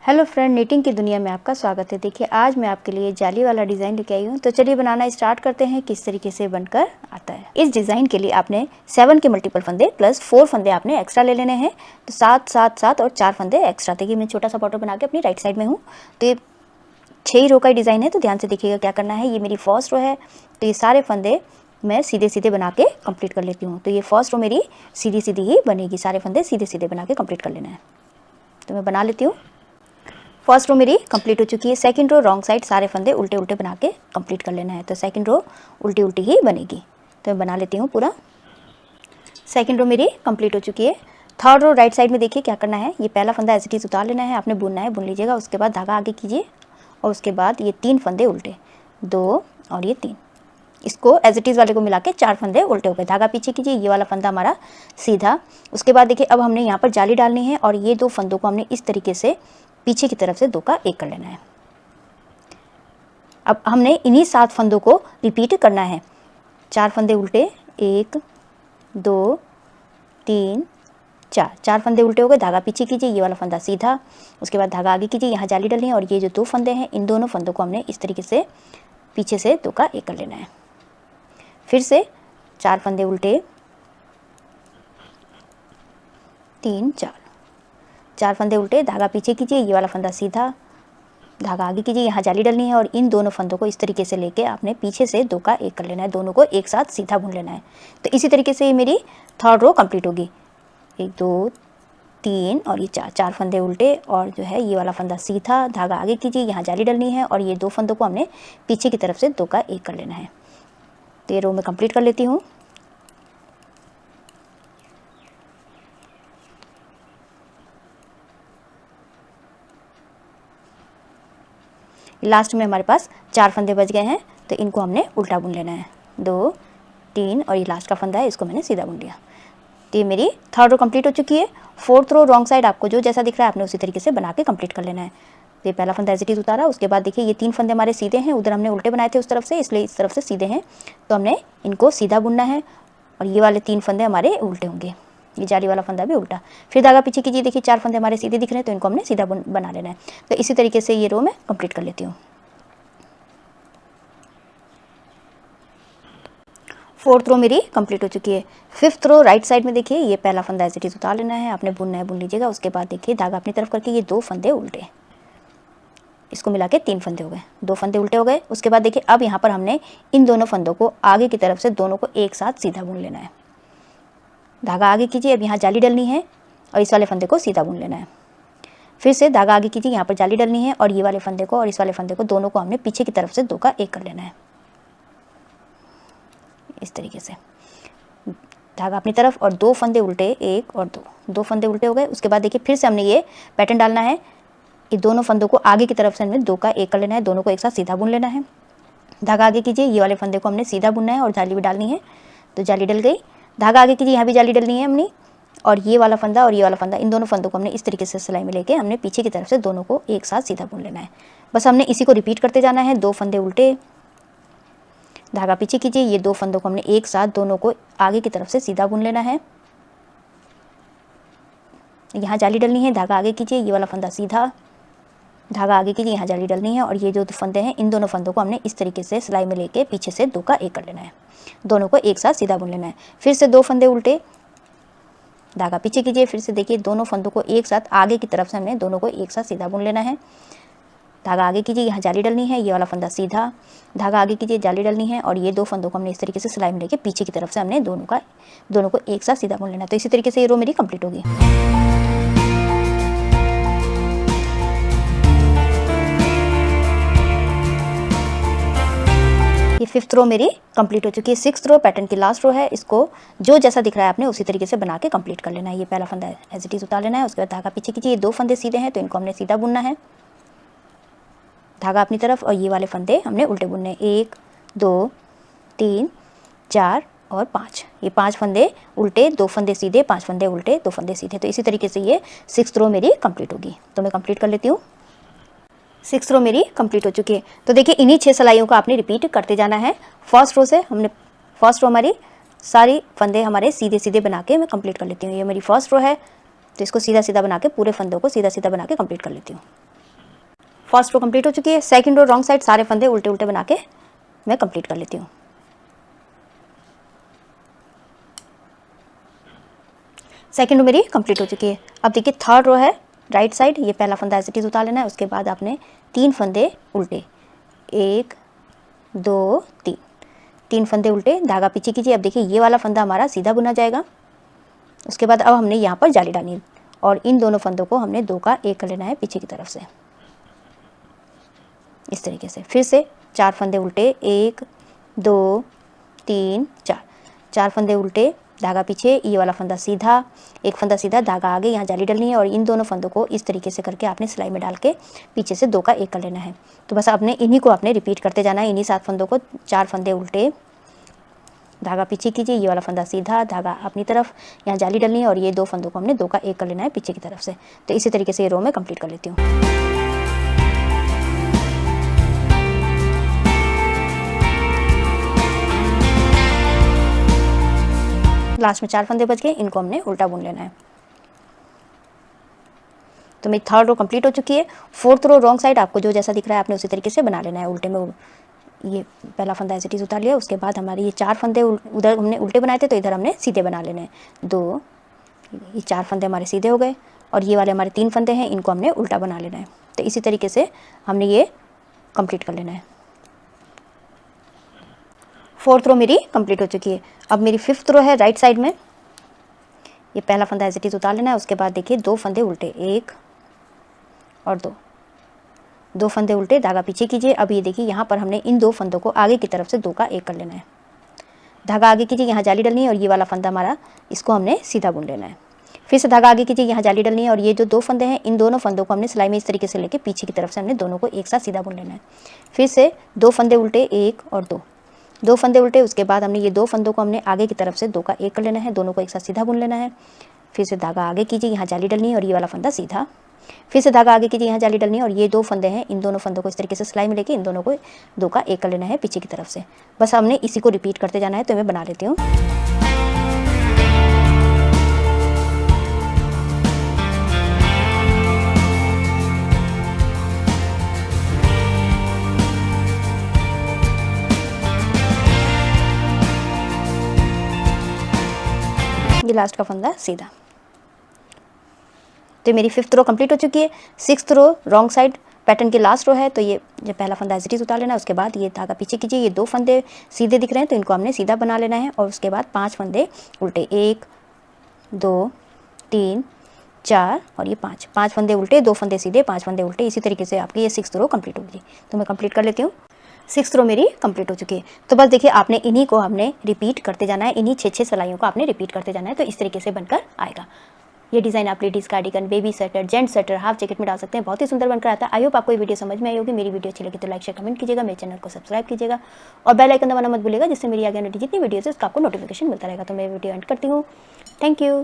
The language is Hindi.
हेलो फ्रेंड, निटिंग की दुनिया में आपका स्वागत है। देखिए आज मैं आपके लिए जाली वाला डिज़ाइन लेके आई हूँ। तो चलिए बनाना स्टार्ट करते हैं किस तरीके से बनकर आता है। इस डिज़ाइन के लिए आपने 7 के मल्टीपल फंदे प्लस 4 फंदे आपने एक्स्ट्रा ले लेने हैं। तो 7 7 7 और 4 फंदे एक्स्ट्रा। देखिए मैं छोटा सा बॉर्डर बना के अपनी राइट साइड में हूँ। तो ये 6 रो का डिज़ाइन है, तो ध्यान से देखिएगा क्या करना है। ये मेरी फर्स्ट रो है, तो ये सारे फंदे मैं सीधे सीधे बना के कंप्लीट कर लेती हूँ। तो ये फर्स्ट रो मेरी सीधी सीधी ही बनेगी, सारे फंदे सीधे सीधे बना के कंप्लीट कर लेना है। तो मैं बना लेती हूँ। फर्स्ट रो मेरी कंप्लीट हो चुकी है। सेकंड रो रॉन्ग साइड सारे फंदे उल्टे उल्टे बना के कंप्लीट कर लेना है। तो सेकंड रो उल्टी उल्टी ही बनेगी। तो मैं बना लेती हूँ पूरा। सेकंड रो मेरी कंप्लीट हो चुकी है। थर्ड रो राइट साइड में देखिए क्या करना है। ये पहला फंदा एज इट इज उतार लेना है, आपने बुनना है, बुन लीजिएगा। उसके बाद धागा आगे कीजिए और उसके बाद ये 3 फंदे उल्टे, 2 और ये 3, इसको एज इट इज़ वाले को मिला के 4 फंदे उल्टे हो गए। धागा पीछे कीजिए, ये वाला फंदा हमारा सीधा। उसके बाद देखिए अब हमने यहाँ पर जाली डालनी है और ये 2 फंदों को हमने इस तरीके से पीछे की तरफ से 2 का 1 कर लेना है। अब हमने इन्हीं 7 फंदों को रिपीट करना है। 4 फंदे उल्टे, 1 2 3 4, 4 फंदे उल्टे हो गए। धागा पीछे कीजिए, ये वाला फंदा सीधा। उसके बाद धागा आगे कीजिए, यहाँ जाली डालनी है और ये जो 2 फंदे हैं इन दोनों फंदों को हमने इस तरीके से पीछे से 2 का 1 कर लेना है। फिर से 4 फंदे उल्टे, 3 4, 4 फंदे उल्टे, धागा पीछे कीजिए, ये वाला फंदा सीधा, धागा आगे कीजिए, यहाँ जाली डालनी है और इन दोनों फंदों को इस तरीके से लेके आपने पीछे से 2 का 1 कर लेना है। दोनों को एक साथ सीधा बुन लेना है। तो इसी तरीके से ये मेरी थर्ड रो कंप्लीट होगी। 1 2 3 और ये 4, 4 फंदे उल्टे और जो है ये वाला फंदा सीधा, धागा आगे कीजिए, यहाँ जाली डालनी है और ये 2 फंदों को हमने पीछे की तरफ से 2 का 1 कर लेना है। तो ये रो मैं कंप्लीट कर लेती हूँ। लास्ट में हमारे पास 4 फंदे बच गए हैं, तो इनको हमने उल्टा बुन लेना है। 2 3 और ये लास्ट का फंदा है, इसको मैंने सीधा बुन लिया। तो ये मेरी थर्ड रो कंप्लीट हो चुकी है। फोर्थ रो रॉन्ग साइड आपको जो जैसा दिख रहा है आपने उसी तरीके से बना के कंप्लीट कर लेना है। तो ये पहला फंदा एज इट इज उतारा। उसके बाद देखिए ये 3 फंदे हमारे सीधे हैं, उधर हमने उल्टे बनाए थे उस तरफ से, इसलिए इस तरफ से सीधे हैं। तो हमने इनको सीधा बुनना है और ये वाले 3 फंदे हमारे उल्टे होंगे। ये जाली वाला फंदा भी उल्टा। फिर धागा पीछे कीजिए, देखिए 4 फंदे हमारे सीधे दिख रहे हैं, तो इनको हमने सीधा बना लेना है। तो इसी तरीके से ये रो मैं कंप्लीट कर लेती हूँ। फोर्थ रो मेरी कंप्लीट हो चुकी है। फिफ्थ रो राइट साइड में देखिए ये पहला फंदा एज इट इज उतार लेना है, आपने बुनना है, बुन लीजिएगा। उसके बाद देखिए धागा अपनी तरफ करके ये 2 फंदे उल्टे, इसको मिला के 3 फंदे हो गए, 2 फंदे उल्टे हो गए। उसके बाद देखिए अब यहाँ पर हमने इन दोनों फंदों को आगे की तरफ से दोनों को एक साथ सीधा बुन लेना है। धागा आगे कीजिए, अब यहाँ जाली डलनी है और इस वाले फंदे को सीधा बुन लेना है। फिर से धागा आगे कीजिए, यहाँ पर जाली डलनी है और ये वाले फंदे को और इस वाले फंदे को दोनों को हमने पीछे की तरफ से 2 का 1 कर लेना है। इस तरीके से धागा अपनी तरफ और 2 फंदे उल्टे, 1 और 2, 2 फंदे उल्टे हो गए। उसके बाद देखिए फिर से हमने ये पैटर्न डालना है। ये दोनों फंदों को आगे की तरफ से हमने 2 का 1 कर लेना है, दोनों को एक साथ सीधा बुन लेना है। धागा आगे कीजिए, ये वाले फंदे को हमने सीधा बुनना है और जाली भी डालनी है। तो जाली डल गई। धागा आगे कीजिए, यहाँ भी जाली डलनी है हमने और ये वाला फंदा और ये वाला फंदा, इन दोनों फंदों को हमने इस तरीके से सिलाई में लेके हमने पीछे की तरफ से दोनों को एक साथ सीधा बुन लेना है। बस हमने इसी को रिपीट करते जाना है। 2 फंदे उल्टे, धागा पीछे कीजिए, ये 2 फंदों को हमने एक साथ दोनों को आगे की तरफ से सीधा बुन लेना है। यहाँ जाली डलनी है, धागा आगे कीजिए, ये वाला फंदा सीधा, धागा आगे कीजिए, यहाँ जाली डलनी है और ये जो फंदे हैं इन दोनों फंदों को हमने इस तरीके से सिलाई में लेके पीछे से 2 का 1 कर लेना है, दोनों को एक साथ सीधा बुन लेना है। फिर से 2 फंदे उल्टे, धागा पीछे कीजिए, फिर से देखिए दोनों फंदों को एक साथ आगे की तरफ से हमने दोनों को एक साथ सीधा बुन लेना है। धागा आगे कीजिए, यहाँ जाली डलनी है, ये वाला फंदा सीधा, धागा आगे कीजिए, जाली डलनी है और ये 2 फंदों को हमने इस तरीके से सिलाई में लेके पीछे की तरफ से हमने दोनों को एक साथ सीधा बुन लेना है। तो इसी तरीके से ये रो मेरी कंप्लीट होगी। ये 5th रो मेरी कंप्लीट हो चुकी है। 6th रो पैटर्न की लास्ट रो है, इसको जो जैसा दिख रहा है आपने उसी तरीके से बना के कंप्लीट कर लेना है। ये पहला फंदा एज इट इज उतार लेना है। उसके बाद धागा पीछे कीजिए, ये 2 फंदे सीधे हैं तो इनको हमने सीधा बुनना है। धागा अपनी तरफ और ये वाले फंदे हमने उल्टे बुनने, 1 2 3 4 और 5, ये 5 फंदे उल्टे, 2 फंदे सीधे, 5 फंदे उल्टे, 2 फंदे सीधे। तो इसी तरीके से ये 6th रो मेरी कंप्लीट होगी। तो मैं कंप्लीट कर लेती हूँ। 6th रो मेरी कंप्लीट हो चुकी है। तो देखिए इन्हीं 6 सिलाइयों का आपने रिपीट करते जाना है। फर्स्ट रो से हमने, फर्स्ट रो हमारी सारी फंदे हमारे सीधे सीधे बना के मैं कंप्लीट कर लेती हूँ। ये मेरी फर्स्ट रो है, तो इसको सीधा सीधा बना के पूरे फंदों को सीधा सीधा बना के कंप्लीट कर लेती हूँ। फर्स्ट रो कंप्लीट हो चुकी है। सेकंड रो रॉन्ग साइड सारे फंदे उल्टे उल्टे बना के मैं कंप्लीट कर लेती हूँ। सेकंड रो मेरी कंप्लीट हो चुकी है। अब देखिए थर्ड रो है राइट साइड, ये पहला फंदा एज इट इज उतार लेना है। उसके बाद आपने 3 फंदे उल्टे, 1 2 3, 3 फंदे उल्टे, धागा पीछे कीजिए। अब देखिए ये वाला फंदा हमारा सीधा बुना जाएगा। उसके बाद अब हमने यहाँ पर जाली डालनी है और इन दोनों फंदों को हमने 2 का 1 कर लेना है पीछे की तरफ से, इस तरीके से। फिर से 4 फंदे उल्टे, 1 2 3 4, 4 फंदे उल्टे, धागा पीछे, ये वाला फंदा सीधा, एक फंदा सीधा, धागा आगे, यहाँ जाली डालनी है और इन दोनों फंदों को इस तरीके से करके आपने सिलाई में डाल के पीछे से 2 का 1 कर लेना है। तो बस आपने इन्हीं को आपने रिपीट करते जाना है। इन्हीं 7 फंदों को 4 फंदे उल्टे, धागा पीछे कीजिए, ये वाला फंदा सीधा, धागा अपनी तरफ, यहाँ जाली डालनी है और ये 2 फंदों को हमने 2 का 1 कर लेना है पीछे की तरफ से। तो इसी तरीके से ये रो में कंप्लीट कर लेती हूँ। लास्ट में 4 फंदे बच गए, इनको हमने उल्टा बुन लेना है। तो मेरी थर्ड रो कंप्लीट हो चुकी है। फोर्थ रो रॉन्ग साइड आपको जो जैसा दिख रहा है आपने उसी तरीके से बना लेना है। उल्टे में ये पहला फंदा एज इट इज उतार लिया। उसके बाद हमारे ये 4 फंदे उधर हमने उल्टे बनाए थे तो इधर हमने सीधे बना लेने हैं। 2, ये 4 फंदे हमारे सीधे हो गए और ये वाले हमारे 3 फंदे हैं, इनको हमने उल्टा बना लेना है। तो इसी तरीके से हमने ये कंप्लीट कर लेना है। फोर्थ रो मेरी कंप्लीट हो चुकी है। अब मेरी फिफ्थ रो है राइट साइड में, ये पहला फंदा एज इट इज उतार लेना है। उसके बाद देखिए 2 फंदे उल्टे, 1 और 2 फंदे उल्टे, धागा पीछे कीजिए। अब ये देखिए यहाँ पर हमने इन 2 फंदों को आगे की तरफ से 2 का 1 कर लेना है। धागा आगे कीजिए, यहाँ जाली डालनी है और ये वाला फंदा हमारा, इसको हमने सीधा बुन लेना है। फिर से धागा आगे कीजिए, यहाँ जाली डालनी है और ये जो 2 फंदे हैं इन दोनों फंदों को हमने सिलाई में इस तरीके से लेके पीछे की तरफ से हमने दोनों को एक साथ सीधा बुन लेना है। फिर से 2 फंदे उल्टे, 1 और 2 फंदे उल्टे। उसके बाद हमने ये 2 फंदों को हमने आगे की तरफ से 2 का 1 कर लेना है, दोनों को एक साथ सीधा बुन लेना है। फिर से धागा आगे कीजिए, यहाँ जाली डालनी है और ये वाला फंदा सीधा। फिर से धागा आगे कीजिए, यहाँ जाली डालनी है और ये 2 फंदे हैं, इन दोनों फंदों को इस तरीके से सिलाई में लेके इन दोनों को 2 का 1 कर लेना है पीछे की तरफ से। बस हमने इसी को रिपीट करते जाना है। तो मैं बना लेती हूँ। ये लास्ट का फंदा सीधा। तो मेरी फिफ्थ रो कंप्लीट हो चुकी है। Sixth row wrong side pattern की लास्ट रो है। तो ये जब पहला फंदा एज इट इज उतार लेना है। उसके बाद ये धागा पीछे कीजिए, ये 2 फंदे सीधे दिख रहे हैं तो इनको हमने सीधा बना लेना है और उसके बाद 5 फंदे उल्टे, 1 2 3 4 और ये 5 फंदे उल्टे, 2 फंदे सीधे, 5 फंदे उल्टे। इसी तरीके से आपकी ये सिक्स्थ रो कंप्लीट होगी। तो मैं कंप्लीट कर लेती हूँ। सिक्स्थ रो मेरी कंप्लीट हो चुकी है। तो बस देखिए आपने इन्हीं को हमने रिपीट करते जाना है, इन्हीं 6 सिलाइयों को आपने रिपीट करते जाना है। तो इस तरीके से बनकर आएगा। ये डिज़ाइन आप ladies cardigan, baby sweater, gents sweater, half jacket में डाल सकते हैं। बहुत ही सुंदर बनकर आता है। आई होप आपको ये वीडियो समझ में आई होगी। मेरी वीडियो अच्छी लगी तो लाइक शेयर कमेंट कीजिएगा, मेरे चैनल को सब्सक्राइब कीजिएगा और बेल आइकन दबाना मत भूलिएगा, जिससे मेरी आगे आने वाली जितनी वीडियोज़ है उसका आपको नोटिफिकेशन मिलता रहेगा। तो मैं वीडियो एंड करती हूँ। Thank you.